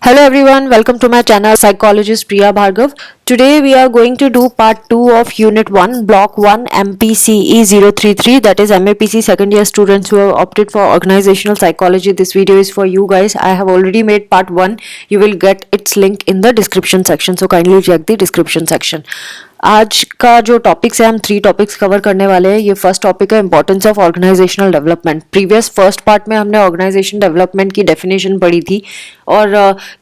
Hello everyone, welcome to my channel Psychologist Priya Bhargav. Today we are going to do part 2 of Unit 1, Block 1 MPCE 033, that is MAPC second year students who have opted for organizational psychology. This video is for you guys. I have already made part 1. You will get its link in the description section, so kindly check the description section. आज का जो topics है हम 3 topics cover करने वाले हैं. ये first topic है importance of organizational development. Previous first part में हमने ऑर्गेनाइजेशन डेवलपमेंट की डेफिनेशन पढ़ी थी और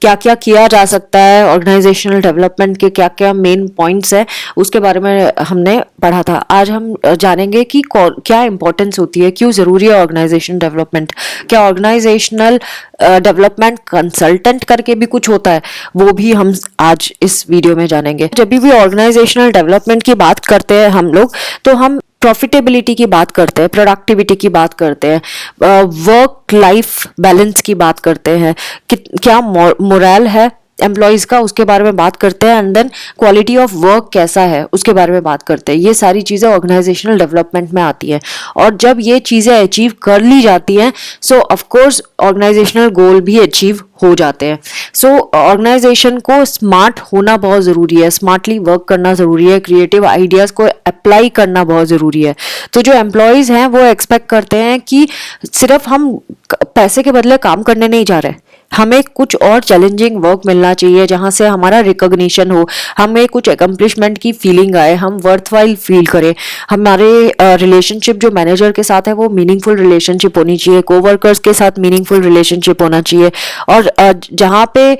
क्या क्या किया जा सकता है ऑर्गेनाइजेशनल डेवलपमेंट के, क्या क्या मेन पॉइंट्स है उसके बारे में हमने पढ़ा था. आज हम जानेंगे कि क्या इंपॉर्टेंस होती है, क्यों ज़रूरी है ऑर्गेनाइजेशन डेवलपमेंट, क्या ऑर्गेनाइजेशनल डेवलपमेंट कंसल्टेंट करके भी कुछ होता है, वो भी हम आज इस वीडियो में जानेंगे. जब भी ऑर्गेनाइजेशनल डेवलपमेंट की बात करते हैं हम लोग, तो हम प्रॉफिटेबिलिटी की बात करते हैं, प्रोडक्टिविटी की बात करते हैं, वर्क लाइफ बैलेंस की बात करते हैं, क्या मोरल है एम्प्लॉयज़ का उसके बारे में बात करते हैं, and then quality of work कैसा है उसके बारे में बात करते हैं. ये सारी चीज़ें ऑर्गेनाइजेशनल डेवलपमेंट में आती हैं. और जब ये चीज़ें अचीव कर ली जाती हैं, सो ऑफ कोर्स ऑर्गेनाइजेशनल गोल भी अचीव हो जाते हैं. सो ऑर्गेनाइजेशन को स्मार्ट होना बहुत ज़रूरी है, स्मार्टली वर्क करना ज़रूरी है, क्रिएटिव आइडियाज़ को अप्लाई करना बहुत ज़रूरी है. तो जो एम्प्लॉयज़ हैं वो एक्सपेक्ट करते हैं कि सिर्फ हम पैसे के बदले काम करने नहीं जा रहे, हमें कुछ और चैलेंजिंग वर्क मिलना चाहिए जहाँ से हमारा रिकॉग्निशन हो, हमें कुछ अकम्पलिशमेंट की फीलिंग आए, हम वर्थवाइल फील करें, हमारे रिलेशनशिप जो मैनेजर के साथ है वो मीनिंगफुल रिलेशनशिप होनी चाहिए, कोवर्कर्स के साथ मीनिंगफुल रिलेशनशिप होना चाहिए. और जहाँ पे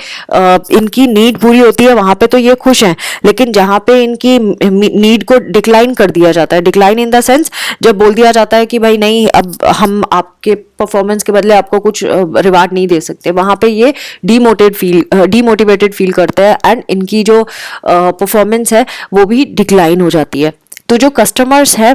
इनकी नीड पूरी होती है वहाँ पे तो ये खुश हैं, लेकिन जहाँ पे इनकी नीड को डिक्लाइन कर दिया जाता है, डिक्लाइन इन द सेंस जब बोल दिया जाता है कि भाई नहीं, अब हम आपके परफॉर्मेंस के बदले आपको कुछ रिवार्ड नहीं दे सकते, वहाँ पे ये डीमोटिवेटेड फील करते हैं एंड इनकी जो परफॉर्मेंस है वो भी डिक्लाइन हो जाती है. तो जो कस्टमर्स है,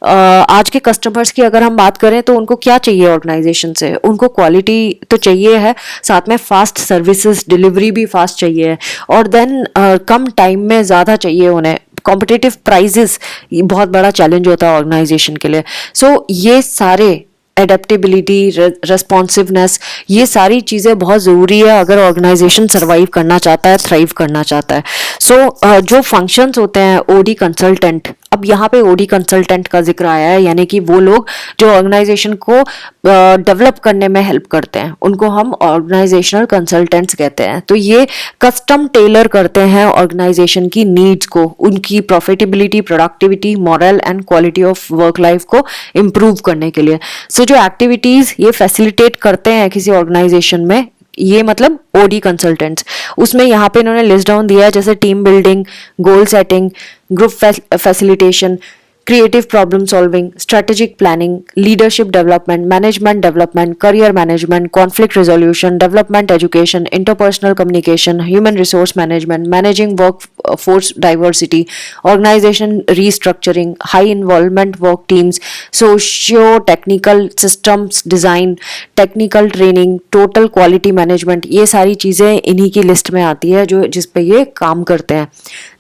आज के कस्टमर्स की अगर हम बात करें तो उनको क्या चाहिए ऑर्गेनाइजेशन से, उनको क्वालिटी तो चाहिए है, साथ में फास्ट सर्विसेज डिलीवरी भी फास्ट चाहिए है, और देन कम टाइम में ज़्यादा चाहिए उन्हें. कॉम्पिटिटिव प्राइजेस बहुत बड़ा चैलेंज होता है ऑर्गेनाइजेशन के लिए. सो ये सारे एडेप्टेबिलिटी, रेस्पॉन्सिवनेस, ये सारी चीज़ें बहुत ज़रूरी है अगर ऑर्गेनाइजेशन सर्वाइव करना चाहता है, थ्राइव करना चाहता है. सो जो फंक्शंस होते हैं ओडी कंसल्टेंट, अब यहाँ पे ओडी कंसल्टेंट का जिक्र आया है, यानी कि वो लोग जो ऑर्गेनाइजेशन को डेवलप करने में हेल्प करते हैं उनको हम ऑर्गेनाइजेशनल कंसल्टेंट्स कहते हैं. तो ये कस्टम टेलर करते हैं ऑर्गेनाइजेशन की नीड्स को, उनकी profitability, productivity, moral and quality of work life को इम्प्रूव करने के लिए. सो जो एक्टिविटीज़ ये फैसिलिटेट करते हैं किसी ऑर्गेनाइजेशन में, ये मतलब ओडी कंसल्टेंट्स, उसमें यहाँ पे इन्होंने लिस्ट डाउन दिया है, जैसे team building, goal setting, group facilitation, creative problem solving, strategic planning, leadership development, management development, career management, conflict resolution, development education, interpersonal communication, human resource management, managing workforce diversity, organization restructuring, high involvement work teams, socio-technical systems design, technical training, total quality management. ये सारी चीज़ें इन्हीं की list में आती है जो जिस पे ये काम करते हैं.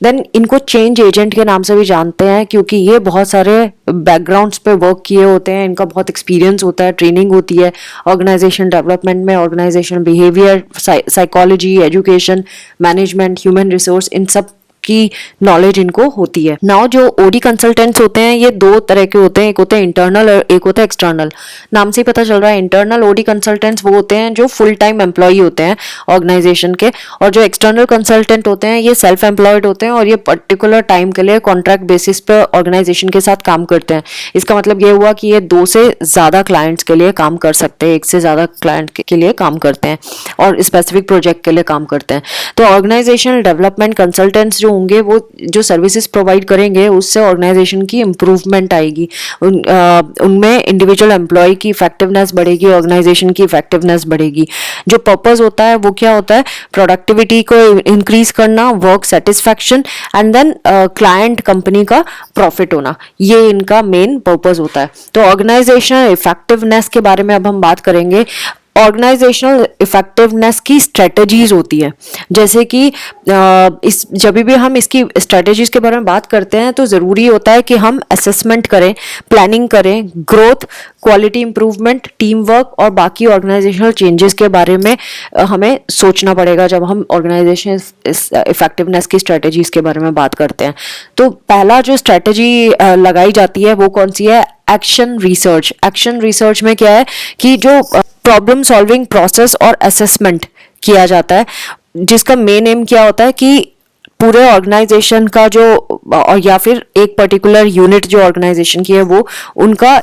देन इनको चेंज एजेंट के नाम से भी जानते हैं क्योंकि ये बहुत सारे बैकग्राउंड्स पे वर्क किए होते हैं, इनका बहुत एक्सपीरियंस होता है, ट्रेनिंग होती है ऑर्गेनाइजेशन डेवलपमेंट में, organisation behaviour, psychology, education, management, human resource, इन सब की नॉलेज इनको होती है. नाउ जो ओडी कंसल्टेंट्स होते हैं ये 2 तरह के होते हैं, एक होता है इंटरनल और एक होता है एक्सटर्नल. नाम से ही पता चल रहा है, इंटरनल ओडी कंसल्टेंट्स वो होते हैं जो फुल टाइम एम्प्लॉय होते हैं ऑर्गेनाइजेशन के, और जो एक्सटर्नल कंसल्टेंट होते हैं ये सेल्फ एम्प्लॉयड होते हैं और ये पर्टिकुलर टाइम के लिए कॉन्ट्रैक्ट बेसिस पे ऑर्गेनाइजेशन के साथ काम करते हैं. इसका मतलब ये हुआ कि ये 2 से ज़्यादा क्लाइंट्स के लिए काम कर सकते हैं, 1 से ज़्यादा क्लाइंट के लिए काम करते हैं और स्पेसिफिक प्रोजेक्ट के लिए काम करते हैं. तो ऑर्गेनाइजेशनल डेवलपमेंट कंसल्टेंट्स जो होंगे वो जो सर्विसेज प्रोवाइड करेंगे उससे ऑर्गेनाइजेशन की इम्प्रूवमेंट आएगी, उनमें इंडिविजुअल एम्प्लॉय की इफेक्टिवनेस बढ़ेगी, ऑर्गेनाइजेशन की इफेक्टिवनेस बढ़ेगी. जो पर्पस होता है वो क्या होता है, प्रोडक्टिविटी को इंक्रीज करना, work satisfaction, and then client company का प्रॉफिट होना, ये इनका मेन पर्पस होता है. तो ऑर्गेनाइजेशनल इफेक्टिवनेस के बारे में अब हम बात करेंगे. ऑर्गेनाइजेशनल इफेक्टिवनेस की स्ट्रेटजीज होती है। जैसे कि इस जब भी हम इसकी स्ट्रेटजीज के बारे में बात करते हैं तो ज़रूरी होता है कि हम असेसमेंट करें, प्लानिंग करें, growth, quality improvement, team work और बाकी ऑर्गेनाइजेशनल चेंजेस के बारे में हमें सोचना पड़ेगा जब हम ऑर्गेनाइजेशन इफेक्टिवनेस की स्ट्रेटजीज के बारे में बात करते हैं। तो पहला जो स्ट्रेटजी लगाई जाती है वो कौन सी है? Action research. एक्शन रिसर्च में क्या है कि जो प्रॉब्लम सॉल्विंग प्रोसेस और असेसमेंट किया जाता है, जिसका मेन एम क्या होता है कि पूरे ऑर्गेनाइजेशन का जो और या फिर एक पर्टिकुलर यूनिट जो ऑर्गेनाइजेशन की है वो उनका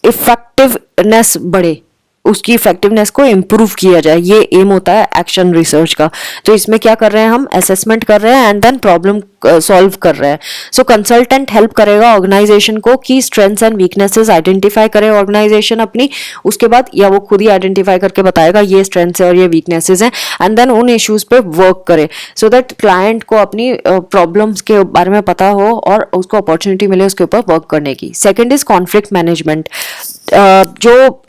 इफेक्टिवनेस बढ़े, उसकी इफेक्टिवनेस को इम्प्रूव किया जाए, ये एम होता है एक्शन रिसर्च का। तो इसमें क्या कर रहे हैं हम? असेसमेंट कर रहे हैं एंड देन प्रॉब्लम सॉल्व कर रहे हैं। सो कंसल्टेंट हेल्प करेगा ऑर्गेनाइजेशन को कि स्ट्रेंथ्स एंड वीकनेसेस आइडेंटिफाई करे ऑर्गेनाइजेशन अपनी, उसके बाद या वो खुद ही आइडेंटिफाई करके बताएगा ये स्ट्रेंथ्स है और ये वीकनेसेस हैं, एंड देन उन इश्यूज पे वर्क करे सो दैट क्लाइंट को अपनी प्रॉब्लम्स के बारे में पता हो और उसको अपॉर्चुनिटी मिले उसके ऊपर वर्क करने की। Second is conflict management. जो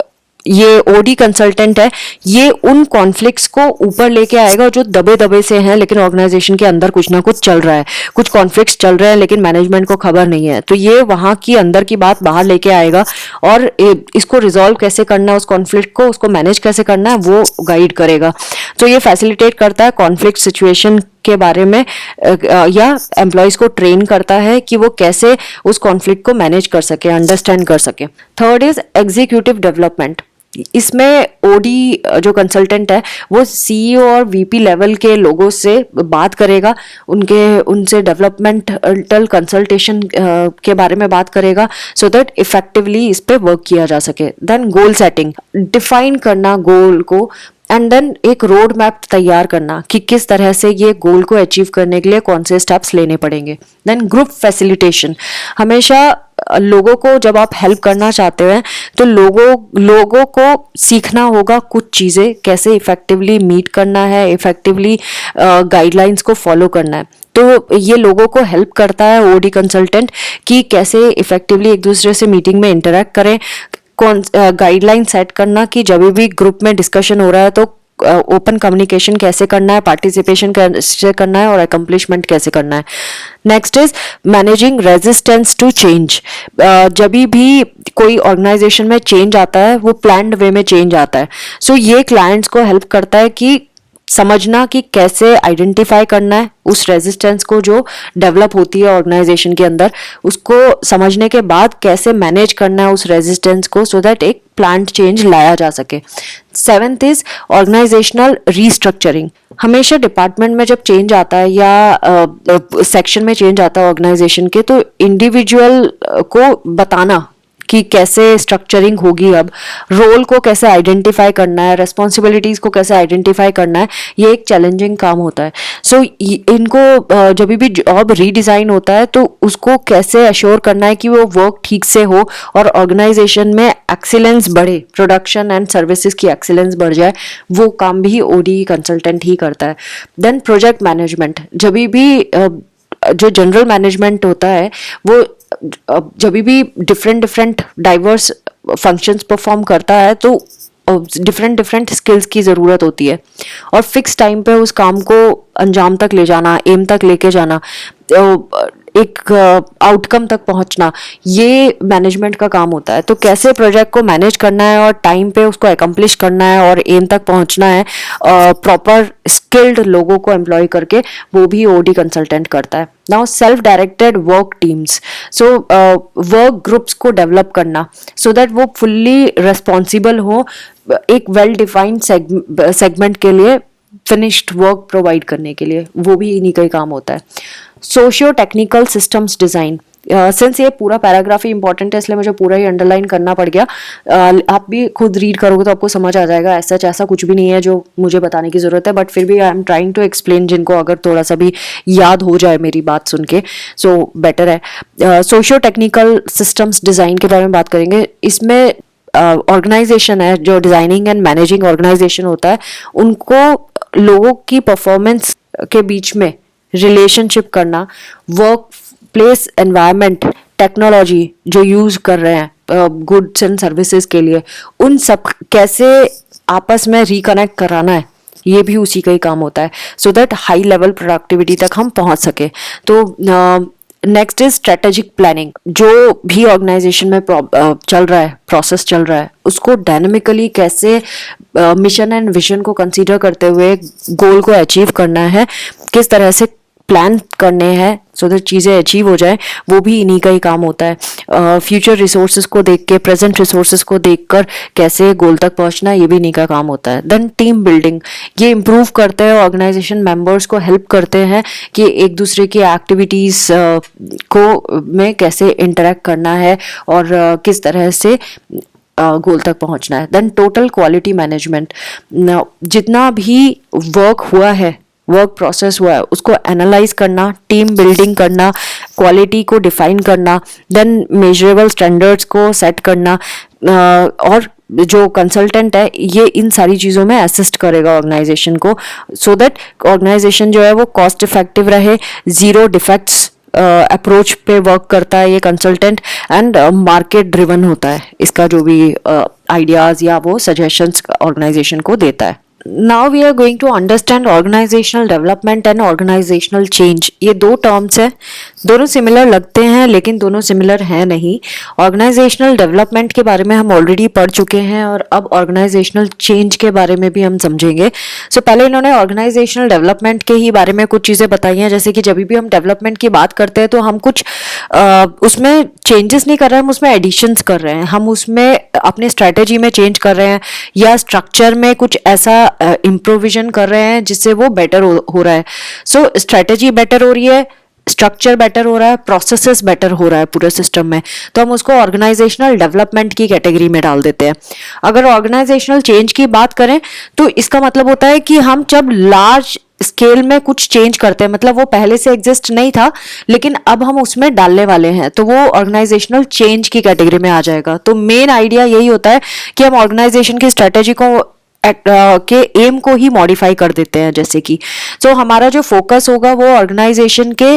ये ओडी कंसल्टेंट है, ये उन कॉन्फ्लिक्ट्स को ऊपर लेके आएगा जो दबे दबे से हैं लेकिन ऑर्गेनाइजेशन के अंदर कुछ ना कुछ चल रहा है, कुछ कॉन्फ्लिक्ट्स चल रहे हैं लेकिन मैनेजमेंट को खबर नहीं है, तो ये वहां की अंदर की बात बाहर लेके आएगा और इसको रिजॉल्व कैसे करना है, उस कॉन्फ्लिक्ट को उसको मैनेज कैसे करना है वो गाइड करेगा। तो ये फैसिलिटेट करता है कॉन्फ्लिक्ट सिचुएशन के बारे में या एम्प्लॉयज को ट्रेन करता है कि वो कैसे उस कॉन्फ्लिक्ट को मैनेज कर सके, अंडरस्टैंड कर सके। Third is executive development. इसमें ओडी जो कंसल्टेंट है वो सीईओ और वीपी लेवल के लोगों से बात करेगा, उनसे डेवलपमेंटल कंसल्टेशन के बारे में बात करेगा सो दैट इफेक्टिवली इस पे वर्क किया जा सके। देन गोल सेटिंग, डिफाइन करना गोल को एंड देन एक रोड मैप तैयार करना कि किस तरह से ये गोल को अचीव करने के लिए कौन से स्टेप्स लेने पड़ेंगे। देन ग्रुप फैसिलिटेशन, हमेशा लोगों को जब आप हेल्प करना चाहते हैं तो लोगों को सीखना होगा कुछ चीज़ें कैसे इफेक्टिवली मीट करना है, इफेक्टिवली गाइडलाइंस को फॉलो करना है। तो ये लोगों को हेल्प करता है ओडी कंसल्टेंट कि कैसे इफेक्टिवली एक दूसरे से मीटिंग में इंटरेक्ट करें, कौन गाइडलाइन सेट करना कि जब भी ग्रुप में डिस्कशन हो रहा है तो ओपन कम्युनिकेशन कैसे करना है, पार्टिसिपेशन कैसे करना है और अकम्पलिशमेंट कैसे करना है। Next is managing resistance to change. जब भी कोई ऑर्गेनाइजेशन में चेंज आता है वो प्लान्ड वे में चेंज आता है, सो ये क्लाइंट्स को हेल्प करता है कि समझना कि कैसे आइडेंटिफाई करना है उस रेजिस्टेंस को जो डेवलप होती है ऑर्गेनाइजेशन के अंदर, उसको समझने के बाद कैसे मैनेज करना है उस रेजिस्टेंस को सो दैट एक प्लांट चेंज लाया जा सके। Seventh is organizational restructuring. हमेशा डिपार्टमेंट में जब चेंज आता है या सेक्शन में चेंज आता है ऑर्गेनाइजेशन के, तो इंडिविजुअल को बताना कि कैसे स्ट्रक्चरिंग होगी, अब रोल को कैसे आइडेंटिफाई करना है, रेस्पॉन्सिबिलिटीज को कैसे आइडेंटिफाई करना है, ये एक चैलेंजिंग काम होता है। सो इनको जब भी जॉब रीडिजाइन होता है तो उसको कैसे अश्योर करना है कि वो वर्क ठीक से हो और ऑर्गेनाइजेशन में एक्सीलेंस बढ़े, प्रोडक्शन एंड सर्विसेज की एक्सीलेंस बढ़ जाए, वो काम भी ओडी कंसल्टेंट ही करता है। देन प्रोजेक्ट मैनेजमेंट, जब भी जो जनरल मैनेजमेंट होता है वो जब भी डिफरेंट डाइवर्स फंक्शंस परफॉर्म करता है तो डिफरेंट स्किल्स की ज़रूरत होती है और फिक्स टाइम पे उस काम को अंजाम तक ले जाना, एम तक लेके जाना, एक आउटकम तक पहुंचना, ये मैनेजमेंट का काम होता है। तो कैसे प्रोजेक्ट को मैनेज करना है और टाइम पे उसको एकम्प्लिश करना है और एम तक पहुंचना है प्रॉपर स्किल्ड लोगों को एम्प्लॉय करके, वो भी ओडी कंसल्टेंट करता है। Now self directed work teams, so work groups को डेवलप करना सो दैट वो फुल्ली रिस्पॉन्सिबल हो एक वेल डिफाइंड सेगमेंट के लिए, फिनिश्ड वर्क प्रोवाइड करने के लिए, वो भी इन्हीं का ही काम होता है। Socio technical systems design, since ये पूरा पैराग्राफ ही इंपॉर्टेंट है इसलिए मुझे पूरा ही अंडरलाइन करना पड़ गया। आप भी खुद रीड करोगे तो आपको समझ आ जाएगा, ऐसा कुछ भी नहीं है जो मुझे बताने की ज़रूरत है, बट फिर भी I am trying to explain, जिनको अगर थोड़ा सा भी याद हो जाए मेरी बात सुन के सो बेटर है। सोशियो टेक्निकल सिस्टम्स डिज़ाइन के बारे में बात करेंगे। इसमें ऑर्गेनाइजेशन है जो डिज़ाइनिंग एंड मैनेजिंग ऑर्गेनाइजेशन होता है, उनको लोगों की परफॉर्मेंस के बीच में रिलेशनशिप करना, वर्क प्लेस एनवायरनमेंट, टेक्नोलॉजी जो यूज कर रहे हैं गुड्स एंड सर्विसेज के लिए, उन सब कैसे आपस में रिकनेक्ट कराना है, ये भी उसी का ही काम होता है, so that high level productivity तक हम पहुंच सके। तो नेक्स्ट इज स्ट्रेटेजिक प्लानिंग। जो भी ऑर्गेनाइजेशन में चल रहा है, प्रोसेस चल रहा है, उसको डायनेमिकली कैसे मिशन एंड विजन को कंसीडर करते हुए गोल को अचीव करना है, किस तरह से प्लान करने हैं सो दैट चीज़ें अचीव हो जाए, वो भी इन्हीं का ही काम होता है। फ्यूचर रिसोर्सेज को देख के, प्रेजेंट रिसोर्सेज को देखकर कैसे गोल तक पहुंचना, ये भी इन्हीं का काम होता है। देन टीम बिल्डिंग, ये इम्प्रूव करते हैं, ऑर्गेनाइजेशन मेंबर्स को हेल्प करते हैं कि एक दूसरे की एक्टिविटीज़ को में कैसे इंटरेक्ट करना है और किस तरह से गोल तक पहुंचना है। देन टोटल क्वालिटी मैनेजमेंट, जितना भी वर्क हुआ है, वर्क प्रोसेस हुआ है, उसको एनालाइज करना, टीम बिल्डिंग करना, क्वालिटी को डिफाइन करना, देन मेजरेबल स्टैंडर्ड्स को सेट करना, और जो कंसल्टेंट है ये इन सारी चीज़ों में असिस्ट करेगा ऑर्गेनाइजेशन को, सो दैट ऑर्गेनाइजेशन जो है वो कॉस्ट इफेक्टिव रहे, जीरो डिफेक्ट्स अप्रोच पे वर्क करता है ये कंसल्टेंट, एंड मार्केट ड्रिवन होता है इसका जो भी आइडियाज़ या वो सजेशंस ऑर्गेनाइजेशन को देता है। Now we are going to understand organizational development and organizational change। ये दो टर्म्स हैं, दोनों सिमिलर लगते हैं लेकिन दोनों सिमिलर हैं नहीं। ऑर्गेनाइजेशनल डेवलपमेंट के बारे में हम ऑलरेडी पढ़ चुके हैं और अब ऑर्गेनाइजेशनल चेंज के बारे में भी हम समझेंगे। सो पहले इन्होंने ऑर्गेनाइजेशनल डेवलपमेंट के ही बारे में कुछ चीज़ें बताई हैं, जैसे कि जब भी हम डेवलपमेंट की बात करते हैं तो हम कुछ उसमें चेंजेस नहीं कर रहे हैं, हम उसमें एडिशंस कर रहे हैं, हम उसमें अपने स्ट्रैटेजी में चेंज कर रहे हैं या स्ट्रक्चर में कुछ ऐसा इम्प्रोविजन कर रहे हैं जिससे वो बेटर हो रहा है। सो स्ट्रैटेजी बेटर हो रही है, स्ट्रक्चर बेटर हो रहा है, प्रोसेसेस बेटर हो रहा है पूरे सिस्टम में, तो हम उसको ऑर्गेनाइजेशनल डेवलपमेंट की कैटेगरी में डाल देते हैं। अगर ऑर्गेनाइजेशनल चेंज की बात करें तो इसका मतलब होता है कि हम जब लार्ज स्केल में कुछ चेंज करते हैं, मतलब वो पहले से एग्जिस्ट नहीं था लेकिन अब हम उसमें डालने वाले हैं, तो वो ऑर्गेनाइजेशनल चेंज की कैटेगरी में आ जाएगा। तो मेन आइडिया यही होता है कि हम ऑर्गेनाइजेशन की स्ट्रेटेजी को के एम को ही मॉडिफाई कर देते हैं, जैसे कि तो हमारा जो फोकस होगा वो ऑर्गेनाइजेशन के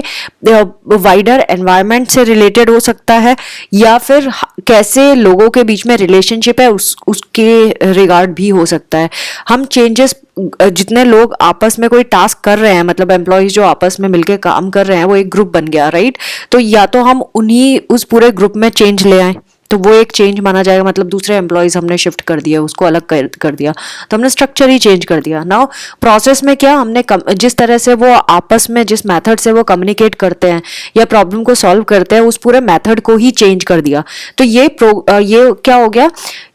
वाइडर एनवायरनमेंट से रिलेटेड हो सकता है या फिर कैसे लोगों के बीच में रिलेशनशिप है उसके रिगार्ड भी हो सकता है। हम चेंजेस, जितने लोग आपस में कोई टास्क कर रहे हैं, मतलब एम्प्लॉयज जो आपस में मिलकर काम कर रहे हैं, वो एक ग्रुप बन गया, राइट। तो या तो हम उन्हीं उस पूरे ग्रुप में चेंज ले आए तो वो एक चेंज माना जाएगा, मतलब दूसरे एम्प्लॉयज हमने शिफ्ट कर दिया, उसको अलग कर दिया, तो हमने स्ट्रक्चर ही चेंज कर दिया। नाउ प्रोसेस में क्या, हमने जिस तरह से वो आपस में जिस मेथड से वो कम्युनिकेट करते हैं या प्रॉब्लम को सॉल्व करते हैं, उस पूरे मेथड को ही चेंज कर दिया। तो ये क्या हो गया,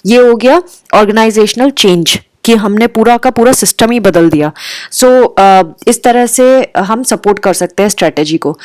ये हो गया ऑर्गेनाइजेशनल चेंज कि हमने पूरा का पूरा सिस्टम ही बदल दिया। सो इस तरह से हम सपोर्ट कर सकते हैं स्ट्रेटेजी को।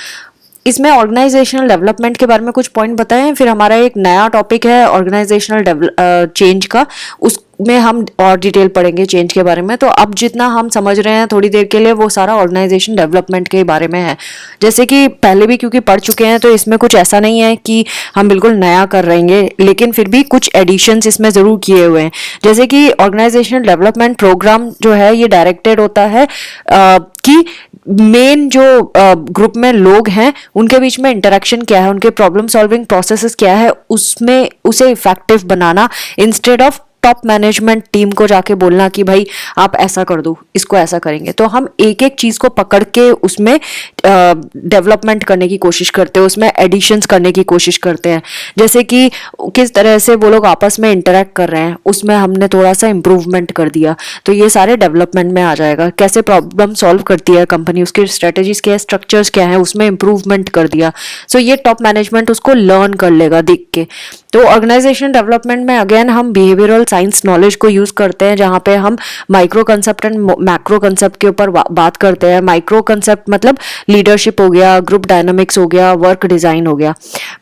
इसमें ऑर्गेनाइजेशनल डेवलपमेंट के बारे में कुछ पॉइंट बताए हैं, फिर हमारा एक नया टॉपिक है ऑर्गेनाइजेशनल चेंज का, उसमें हम और डिटेल पढ़ेंगे चेंज के बारे में। तो अब जितना हम समझ रहे हैं थोड़ी देर के लिए वो सारा ऑर्गेनाइजेशन डेवलपमेंट के बारे में है, जैसे कि पहले भी क्योंकि पढ़ चुके हैं तो इसमें कुछ ऐसा नहीं है कि हम बिल्कुल नया कर रहेंगे, लेकिन फिर भी कुछ एडिशंस इसमें ज़रूर किए हुए हैं। जैसे कि ऑर्गेनाइजेशनल डेवलपमेंट प्रोग्राम जो है ये डायरेक्टेड होता है कि मेन जो ग्रुप में लोग हैं उनके बीच में इंटरेक्शन क्या है, उनके प्रॉब्लम सॉल्विंग प्रोसेसेस क्या है, उसमें उसे effective banana, instead of top management team को जाके बोलना कि भाई आप ऐसा कर दो, इसको ऐसा करेंगे। तो हम एक एक चीज़ को पकड़ के उसमें डेवलपमेंट करने की कोशिश करते हैं, उसमें एडिशंस करने की कोशिश करते हैं, जैसे कि किस तरह से वो लोग आपस में इंटरेक्ट कर रहे हैं उसमें हमने थोड़ा सा इम्प्रूवमेंट कर दिया, तो ये सारे डेवलपमेंट में आ जाएगा। कैसे प्रॉब्लम सॉल्व करती है कंपनी, उसके स्ट्रेटेजीज क्या है, स्ट्रक्चर्स क्या है, उसमें इम्प्रूवमेंट कर दिया। सो ये टॉप मैनेजमेंट उसको लर्न कर लेगा देख के। तो ऑर्गेनाइजेशन डेवलपमेंट में अगेन हम बिहेवियरल साइंस नॉलेज को यूज करते हैं, जहाँ पे हम micro concept and macro concept के ऊपर बात करते हैं। माइक्रो कंसेप्ट मतलब लीडरशिप हो गया, ग्रुप डायनामिक्स हो गया, वर्क डिजाइन हो गया।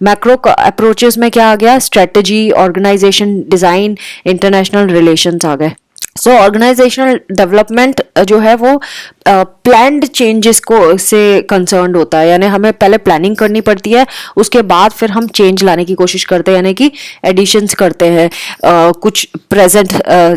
मैक्रो अप्रोचेस में क्या आ गया, strategy, organisation design, international relations आ गए। सो ऑर्गेनाइजेशनल डेवलपमेंट जो है वो प्लान्ड चेंजेस को से कंसर्न्ड होता है, यानी हमें पहले प्लानिंग करनी पड़ती है, उसके बाद फिर हम चेंज लाने की कोशिश करते हैं, यानी कि एडिशंस करते हैं कुछ प्रेजेंट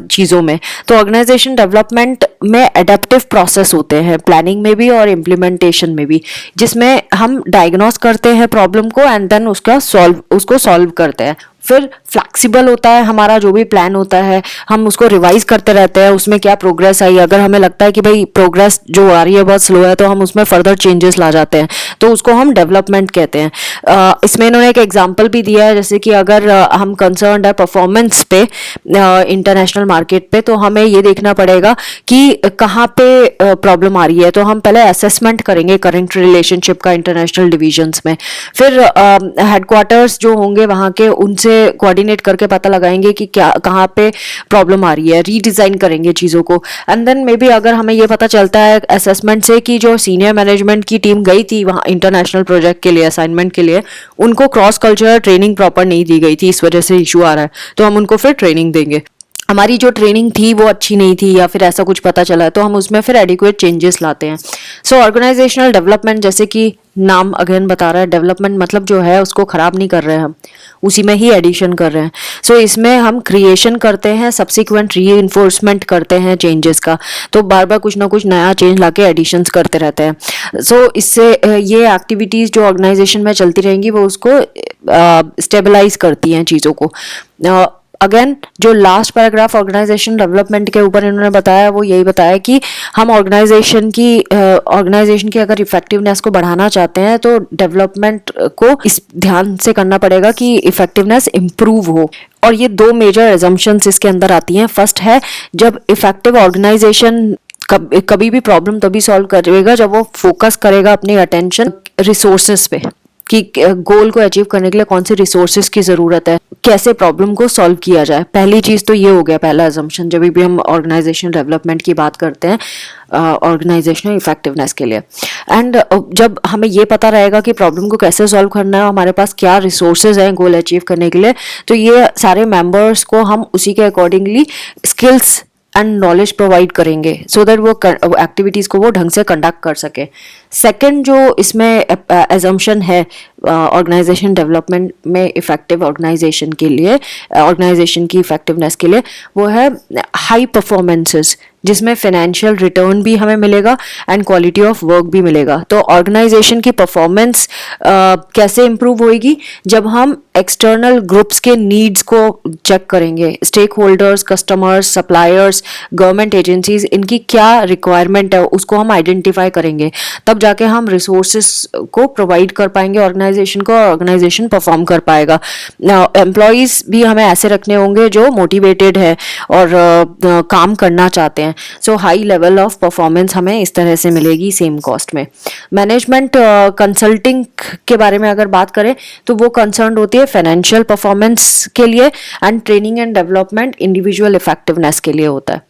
चीज़ों में। तो ऑर्गेनाइजेशन डेवलपमेंट में एडेप्टिव प्रोसेस होते हैं, प्लानिंग में भी और इम्प्लीमेंटेशन में भी, जिसमें हम डायग्नोस करते हैं प्रॉब्लम को एंड देन उसको सॉल्व करते हैं। फिर फ्लेक्सिबल होता है हमारा जो भी प्लान होता है, हम उसको रिवाइज करते रहते हैं, उसमें क्या प्रोग्रेस आई, अगर हमें लगता है कि भाई प्रोग्रेस जो आ रही है बहुत स्लो है तो हम उसमें फर्दर चेंजेस ला जाते हैं, तो उसको हम डेवलपमेंट कहते हैं। इसमें इन्होंने एक एग्जांपल भी दिया है, जैसे कि अगर हम कंसर्न्ड है परफॉर्मेंस पे इंटरनेशनल मार्केट पे, तो हमें ये देखना पड़ेगा कि कहाँ पे प्रॉब्लम आ रही है, तो हम पहले असेसमेंट करेंगे करंट रिलेशनशिप का इंटरनेशनल डिविजन्स में, फिर हेडक्वार्टर्स जो होंगे वहाँ के उनसे कोऑर्डिनेट करके पता लगाएंगे कि क्या कहाँ पे प्रॉब्लम आ रही है, रीडिज़ाइन करेंगे चीज़ों को, एंड देन मे बी अगर हमें ये पता चलता है असेसमेंट से कि जो सीनियर मैनेजमेंट की टीम गई थी वहाँ इंटरनेशनल प्रोजेक्ट के लिए, असाइनमेंट के लिए, उनको क्रॉस कल्चरल ट्रेनिंग प्रॉपर नहीं दी गई थी, इस वजह से इशू आ रहा है, तो हम उनको फिर ट्रेनिंग देंगे। हमारी जो ट्रेनिंग थी वो अच्छी नहीं थी या फिर ऐसा कुछ पता चला, तो हम उसमें फिर एडिक्वेट चेंजेस लाते हैं। सो ऑर्गेनाइजेशनल डेवलपमेंट, जैसे कि नाम अगेन बता रहा है, डेवलपमेंट मतलब जो है उसको ख़राब नहीं कर रहे हैं हम, उसी में ही एडिशन कर रहे हैं। सो इसमें हम क्रिएशन करते हैं, सब्सिक्वेंट री इन्फोर्समेंट करते हैं चेंजेस का, तो बार बार कुछ ना कुछ नया चेंज लाके एडिशंस करते रहते हैं। सो इससे ये एक्टिविटीज़ जो ऑर्गेनाइजेशन में चलती रहेंगी वो उसको स्टेबलाइज करती हैं चीज़ों को। अगेन जो लास्ट पैराग्राफ ऑर्गेनाइजेशन डेवलपमेंट के ऊपर इन्होंने बताया वो यही बताया कि हम ऑर्गेनाइजेशन की अगर इफेक्टिवनेस को बढ़ाना चाहते हैं तो डेवलपमेंट को इस ध्यान से करना पड़ेगा कि इफेक्टिवनेस इम्प्रूव हो। और ये दो मेजर एजम्पशंस इसके अंदर आती हैं। फर्स्ट है, जब इफेक्टिव ऑर्गेनाइजेशन कभी भी प्रॉब्लम तभी सॉल्व करेगा जब वो फोकस करेगा अपनी अटेंशन रिसोर्सेज पे, कि गोल को अचीव करने के लिए कौन से रिसोर्सेज की ज़रूरत है, कैसे प्रॉब्लम को सॉल्व किया जाए। पहली चीज़ तो ये हो गया, पहला अजम्पशन जब भी हम ऑर्गेनाइजेशन डेवलपमेंट की बात करते हैं ऑर्गेनाइजेशनल इफेक्टिवनेस के लिए। एंड जब हमें ये पता रहेगा कि प्रॉब्लम को कैसे सॉल्व करना है, हमारे पास क्या रिसोर्सेज हैं गोल अचीव करने के लिए, तो ये सारे मेंबर्स को हम उसी के accordingly skills and knowledge provide करेंगे सो दैट वो एक्टिविटीज़ को वो ढंग से कंडक्ट कर सके। सेकंड जो इसमें एजम्पशन है ऑर्गेनाइजेशन डेवलपमेंट में इफेक्टिव ऑर्गेनाइजेशन के लिए, ऑर्गेनाइजेशन की इफेक्टिवनेस के लिए, वो है हाई परफॉर्मेंसेस, जिसमें फाइनेंशियल रिटर्न भी हमें मिलेगा एंड क्वालिटी ऑफ वर्क भी मिलेगा। तो ऑर्गेनाइजेशन की परफॉर्मेंस कैसे इम्प्रूव होएगी, जब हम एक्सटर्नल ग्रुप्स के नीड्स को चेक करेंगे, stakeholders, customers, suppliers, government agencies, इनकी क्या रिक्वायरमेंट है उसको हम आइडेंटिफाई करेंगे, तब जाके हम रिसोर्सेज को प्रोवाइड कर पाएंगे ऑर्गेनाइजेशन को, और ऑर्गेनाइजेशन परफॉर्म कर पाएगा। एम्प्लॉयज़ भी हमें ऐसे रखने होंगे जो मोटिवेटेड है और काम करना चाहते हैं। सो हाई लेवल ऑफ परफॉर्मेंस हमें इस तरह से मिलेगी सेम कॉस्ट में। मैनेजमेंट कंसल्टिंग के बारे में अगर बात करें तो वो कंसर्न होती है फाइनेंशियल परफॉर्मेंस के लिए, and training and development individual effectiveness के लिए होता है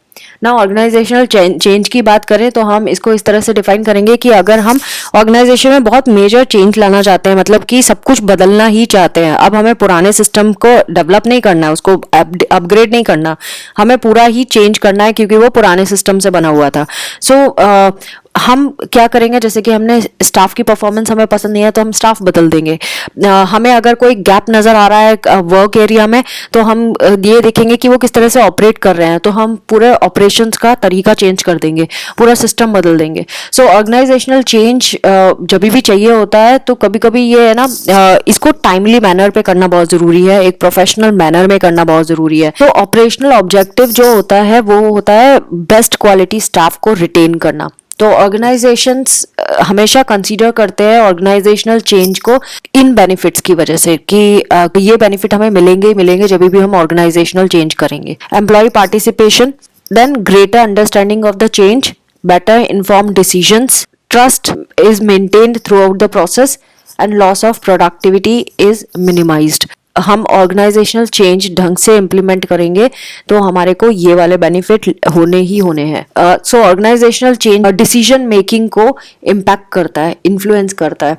ना। ऑर्गेनाइजेशनल चेंज की बात करें तो हम इसको इस तरह से डिफाइन करेंगे कि अगर हम ऑर्गेनाइजेशन में बहुत मेजर चेंज लाना चाहते हैं, मतलब कि सब कुछ बदलना ही चाहते हैं, अब हमें पुराने सिस्टम को डेवलप नहीं करना है, उसको अपग्रेड नहीं करना, हमें पूरा ही चेंज करना है क्योंकि वो पुराने सिस्टम से बना हुआ था। सो हम क्या करेंगे, जैसे कि हमने स्टाफ की परफॉर्मेंस हमें पसंद नहीं है तो हम स्टाफ बदल देंगे। हमें अगर कोई गैप नज़र आ रहा है वर्क एरिया में तो हम ये देखेंगे कि वो किस तरह से ऑपरेट कर रहे हैं, तो हम पूरे ऑपरेशंस का तरीका चेंज कर देंगे, पूरा सिस्टम बदल देंगे। सो ऑर्गेनाइजेशनल चेंज जब भी चाहिए होता है तो कभी कभी ये है ना, इसको टाइमली मैनर पे करना बहुत ज़रूरी है, एक प्रोफेशनल मैनर में करना बहुत ज़रूरी है। तो ऑपरेशनल ऑब्जेक्टिव जो होता है वो होता है बेस्ट क्वालिटी स्टाफ को रिटेन करना। तो ऑर्गेनाइजेशंस हमेशा कंसीडर करते हैं ऑर्गेनाइजेशनल चेंज को इन बेनिफिट्स की वजह से कि ये बेनिफिट हमें मिलेंगे ही मिलेंगे जब भी हम ऑर्गेनाइजेशनल चेंज करेंगे। Employee participation, then greater understanding of the change, better informed decisions, trust is maintained throughout the process, and loss of productivity is minimized. हम ऑर्गेनाइजेशनल चेंज ढंग से इम्प्लीमेंट करेंगे तो हमारे को ये वाले बेनिफिट होने ही होने हैं। सो ऑर्गेनाइजेशनल चेंज डिसीजन मेकिंग को इम्पैक्ट करता है, इन्फ्लुएंस करता है।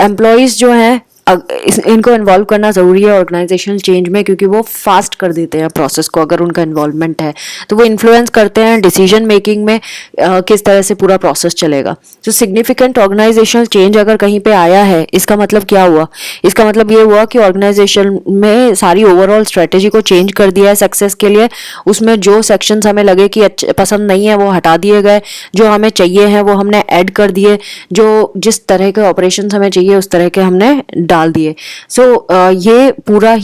एम्प्लॉयज़ जो हैं इनको इन्वॉल्व करना ज़रूरी है ऑर्गेनाइजेशनल चेंज में, क्योंकि वो फास्ट कर देते हैं प्रोसेस को अगर उनका इन्वॉल्वमेंट है, तो वो इन्फ्लुएंस करते हैं डिसीजन मेकिंग में किस तरह से पूरा प्रोसेस चलेगा। तो सिग्निफिकेंट ऑर्गेनाइजेशनल चेंज अगर कहीं पे आया है, इसका मतलब क्या हुआ, इसका मतलब ये हुआ कि ऑर्गेनाइजेशन में सारी ओवरऑल स्ट्रेटेजी को चेंज कर दिया है सक्सेस के लिए। उसमें जो सेक्शंस हमें लगे कि पसंद नहीं है वो हटा दिए गए, जो हमें चाहिए हैं वो हमने ऐड कर दिए, जो जिस तरह के ऑपरेशन हमें चाहिए उस तरह के हमने डाल दिए। सो ये पूरा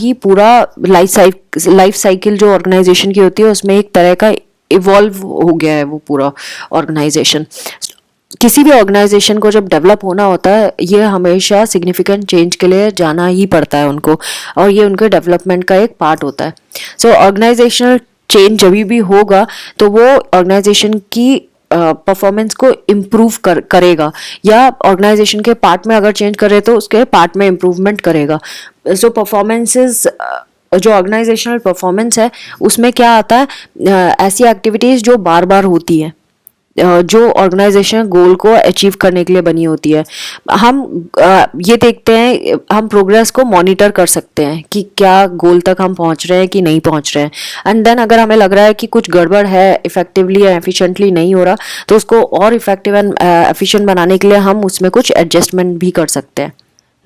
लाइफ साइकिल जो ऑर्गेनाइजेशन की होती है उसमें एक तरह का इवॉल्व हो गया है वो पूरा ऑर्गेनाइजेशन। किसी भी ऑर्गेनाइजेशन को जब डेवलप होना होता है ये हमेशा सिग्निफिकेंट चेंज के लिए जाना ही पड़ता है उनको, और ये उनके डेवलपमेंट का एक पार्ट होता है। सो ऑर्गेनाइजेशनल चेंज जब भी होगा तो वो ऑर्गेनाइजेशन की परफॉर्मेंस को इम्प्रूव करेगा, या ऑर्गेनाइजेशन के पार्ट में अगर चेंज करे तो उसके पार्ट में इम्प्रूवमेंट करेगा। सो परफॉर्मेंसेस जो ऑर्गेनाइजेशनल परफॉर्मेंस है उसमें क्या आता है, ऐसी एक्टिविटीज़ जो बार बार होती हैं, जो ऑर्गेनाइजेशन गोल को अचीव करने के लिए बनी होती है। हम ये देखते हैं, हम प्रोग्रेस को मॉनिटर कर सकते हैं कि क्या गोल तक हम पहुंच रहे हैं कि नहीं पहुंच रहे हैं। एंड देन अगर हमें लग रहा है कि कुछ गड़बड़ है, इफेक्टिवली या एफिशिएंटली नहीं हो रहा, तो उसको और इफेक्टिव एंड एफिशिएंट बनाने के लिए हम उसमें कुछ एडजस्टमेंट भी कर सकते हैं।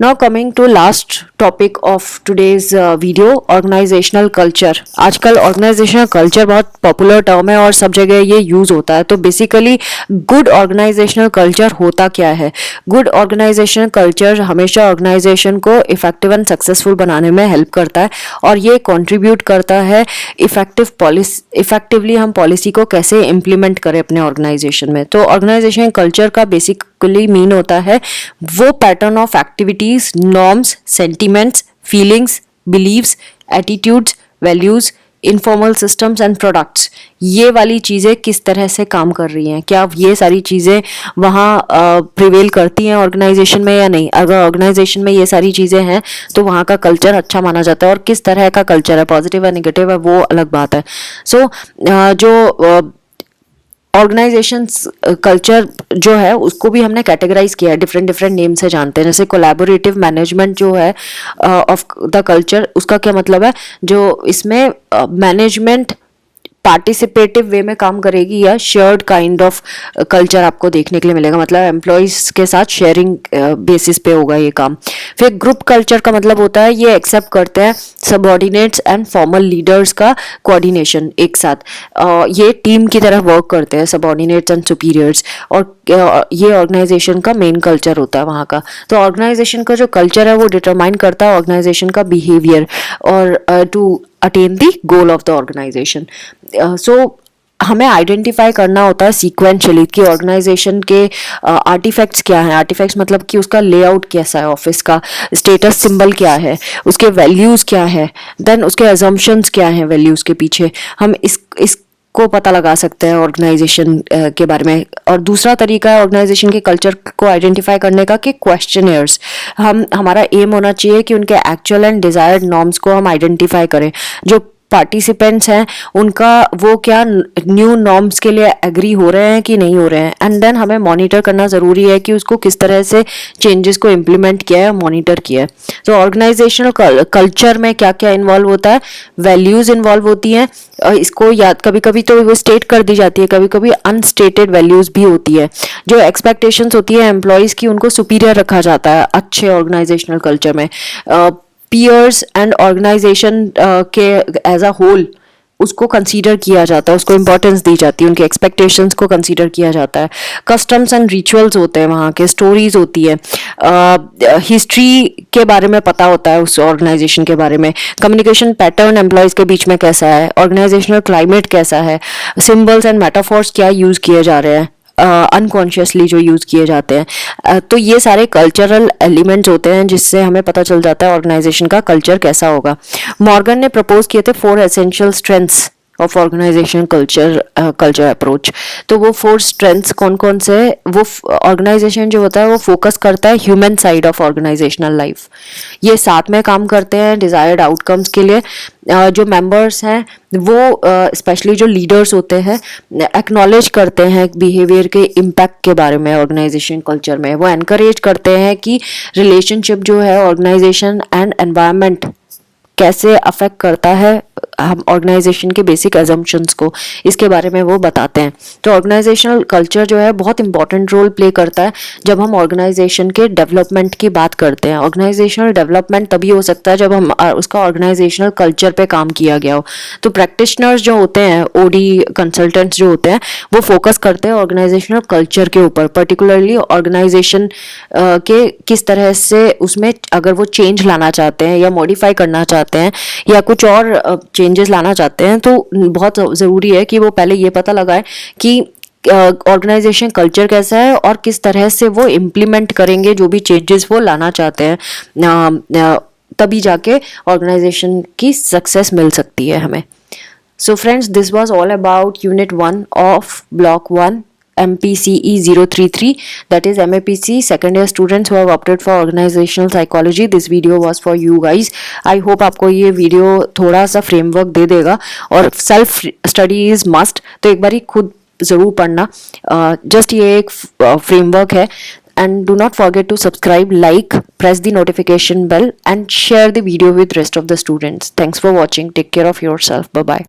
Now coming to last topic of today's video, organizational culture. आजकल organizational culture बहुत पॉपुलर टर्म है और सब जगह ये यूज होता है। तो बेसिकली गुड ऑर्गेनाइजेशनल कल्चर होता क्या है? गुड ऑर्गेनाइजेशनल कल्चर हमेशा ऑर्गेनाइजेशन को इफेक्टिव एंड सक्सेसफुल बनाने में हेल्प करता है, और ये कंट्रीब्यूट करता है इफेक्टिवली हम पॉलिसी को कैसे इम्प्लीमेंट करें अपने ऑर्गेनाइजेशन में। तो ऑर्गेनाइजेशन कल्चर का बेसिकली मीन होता है वो pattern of activities, norms, sentiments, feelings, beliefs, attitudes, values, informal systems and products, ये वाली चीज़ें किस तरह से काम कर रही हैं, क्या ये सारी चीज़ें वहाँ प्रिवेल करती हैं ऑर्गेनाइजेशन में या नहीं। अगर ऑर्गेनाइजेशन में ये सारी चीज़ें हैं तो वहाँ का कल्चर अच्छा माना जाता है, और किस तरह का कल्चर है, पॉजिटिव है नेगेटिव है, वो अलग बात है। सो जो ऑर्गेनाइजेशन कल्चर जो है उसको भी हमने कैटेगराइज किया है, डिफरेंट नेम से जानते हैं। जैसे कोलैबोरेटिव मैनेजमेंट जो है ऑफ द कल्चर, उसका क्या मतलब है, जो इसमें मैनेजमेंट पार्टिसिपेटिव वे में काम करेगी या शेयर्ड काइंड ऑफ कल्चर आपको देखने के लिए मिलेगा, मतलब एम्प्लॉयज के साथ शेयरिंग बेसिस पे होगा ये काम। फिर ग्रुप कल्चर का मतलब होता है ये एक्सेप्ट करते हैं सबऑर्डिनेट्स एंड फॉर्मल लीडर्स का कोऑर्डिनेशन एक साथ, ये टीम की तरह वर्क करते हैं सबऑर्डिनेट्स एंड सुपीरियर्स, और ये ऑर्गेनाइजेशन का मेन कल्चर होता है वहाँ का। तो ऑर्गेनाइजेशन का जो कल्चर है वो डिटरमाइन करता है ऑर्गेनाइजेशन का बिहेवियर और to attain the goal of the organisation. So हमें आइडेंटिफाई करना होता है सीक्वेंशियली कि ऑर्गेनाइजेशन के आर्टिफैक्ट्स क्या हैं। आर्टिफैक्ट्स मतलब कि उसका लेआउट कैसा है, ऑफिस का स्टेटस सिंबल क्या है, उसके वैल्यूज़ क्या है, देन उसके अजम्पशंस क्या हैं वैल्यूज़ के पीछे। हम को पता लगा सकते हैं ऑर्गेनाइजेशन के बारे में। और दूसरा तरीका है ऑर्गेनाइजेशन के कल्चर को आइडेंटिफाई करने का कि क्वेश्चनियर्स, हमारा एम होना चाहिए कि उनके एक्चुअल एंड डिजायर्ड नॉर्म्स को हम आइडेंटिफाई करें। जो पार्टिसिपेंट्स हैं उनका वो क्या न्यू नॉर्म्स के लिए एग्री हो रहे हैं कि नहीं हो रहे हैं, एंड देन हमें मॉनिटर करना ज़रूरी है कि उसको किस तरह से चेंजेस को इम्प्लीमेंट किया है, मॉनिटर किया है। तो ऑर्गेनाइजेशनल कल्चर में क्या क्या इन्वॉल्व होता है, वैल्यूज़ इन्वॉल्व होती हैं, इसको याद कभी कभी तो वो स्टेट कर दी जाती है, कभी कभी अनस्टेटेड वैल्यूज़ भी होती है। जो एक्सपेक्टेशंस होती है एम्प्लॉयज़ की उनको सुपीरियर रखा जाता है अच्छे ऑर्गेनाइजेशनल कल्चर में। पीयर्स एंड ऑर्गेनाइजेशन के एज अ होल उसको कंसीडर किया जाता है, उसको इम्पोर्टेंस दी जाती है, उनके एक्सपेक्टेशंस को कंसीडर किया जाता है। कस्टम्स एंड रिचुअल्स होते हैं वहाँ के, स्टोरीज होती है, हिस्ट्री के बारे में पता होता है उस ऑर्गेनाइजेशन के बारे में, कम्युनिकेशन पैटर्न एम्प्लॉयज़ के बीच में कैसा है, ऑर्गेनाइजेशनल क्लाइमेट कैसा है, सिम्बल्स एंड मेटाफोर्स क्या यूज़ किए जा रहे हैं अनकॉन्शियसली जो यूज़ किए जाते हैं। तो ये सारे कल्चरल एलिमेंट्स होते हैं जिससे हमें पता चल जाता है ऑर्गेनाइजेशन का कल्चर कैसा होगा। मॉर्गन ने प्रपोज किए थे 4 essential strengths of organization culture approach. तो वो 4 स्ट्रेंथ्स कौन कौन से, वो ऑर्गेनाइजेशन जो होता है वो फोकस करता है human side of organizational life. ये साथ में काम करते हैं डिजायर्ड आउटकम्स के लिए। जो मेंबर्स हैं वो स्पेशली जो लीडर्स होते हैं एक्नॉलेज करते हैं बिहेवियर के इम्पैक्ट के बारे में ऑर्गेनाइजेशन कल्चर में। वो एनकरेज करते हैं कि रिलेशनशिप जो है ऑर्गेनाइजेशन एंड एनवायरनमेंट कैसे अफेक्ट करता है हम ऑर्गेनाइजेशन के बेसिक अजम्पशंस को, इसके बारे में वो बताते हैं। तो ऑर्गेनाइजेशनल कल्चर जो है बहुत इंपॉर्टेंट रोल प्ले करता है जब हम ऑर्गेनाइजेशन के डेवलपमेंट की बात करते हैं। ऑर्गेनाइजेशनल डेवलपमेंट तभी हो सकता है जब हम उसका ऑर्गेनाइजेशनल कल्चर पे काम किया गया हो। तो प्रैक्टिशनर्स जो होते हैं, ओडी कंसल्टेंट्स जो होते हैं, वो फोकस करते हैं ऑर्गेनाइजेशनल कल्चर के ऊपर, पर्टिकुलरली ऑर्गेनाइजेशन के किस तरह से उसमें अगर वो चेंज लाना चाहते हैं या मॉडिफाई करना चाहते हैं या कुछ और चेंजेस लाना चाहते हैं, तो बहुत ज़रूरी है कि वो पहले ये पता लगाए कि ऑर्गेनाइजेशन कल्चर कैसा है और किस तरह से वो इम्प्लीमेंट करेंगे जो भी चेंजेस वो लाना चाहते हैं। तभी जाके ऑर्गेनाइजेशन की सक्सेस मिल सकती है हमें। So friends, this was all about Unit 1 of Block 1 MPCE 033, that is MAPC second year students who have opted for organizational psychology. This video was for you guys. I hope आपको ये video थोड़ा सा framework दे देगा, और self study is must, तो एक बारी खुद ज़रूर पढ़ना। जस्ट ये एक फ्रेमवर्क है। And do not forget to subscribe, like, press the notification bell and share the video with rest of the students. Thanks for watching. Take care of yourself. Bye bye.